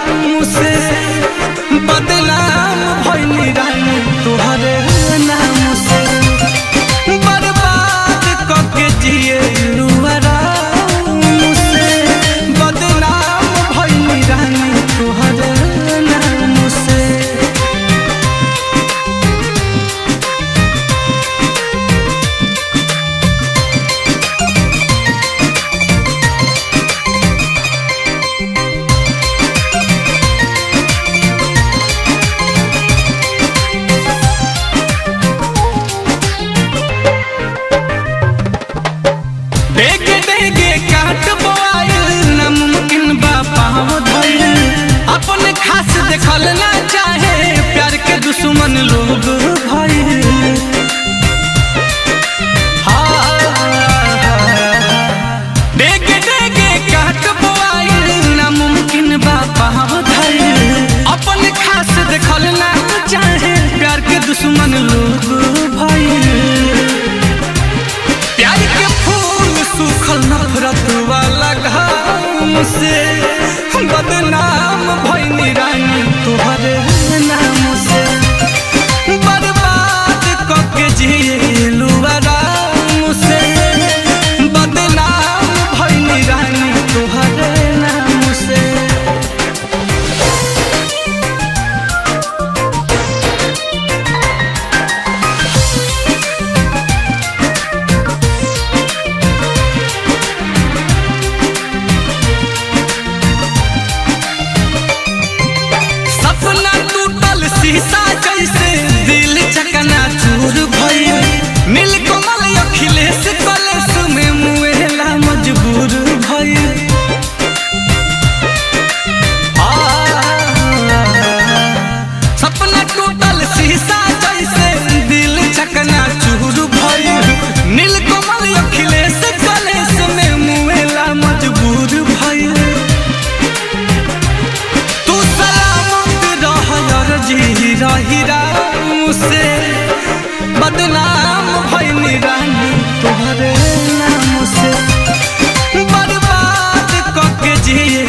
से बदनाम भइली रानी तुहरे नाम से बर्बाद करके जिए आराम से बदनाम भइली रानी तुहरे नाम से। अपने खास देखल ना चाहे प्यार के दुश्मन लोग भाई डेगे डेगे काट बोआइल नामुमकिन बापा धई अपने खास देखल ना चाहे प्यार के दुश्मन लोग भाई प्यार के फूल सूखल नफरत वाला घाम से बदनाम भइली रानी तुहरे नाम से बर्बाद करके जिएलू आराम से बदनाम भइली रानी तुहरे नाम से। शीशा जैसे दिल चकना चूर भइल नीलकमल अखिलेश कलेश में मुएला मजबूर भइल सपना टूटल शीशा जैसे दिल चकना चूर भइल नीलकमल अखिलेश कलेश में मुएला मजबूर भइल तू सलामत रह जी रही राम से बदनाम भइली रानी तुहरे नाम से बर्बाद करके जिए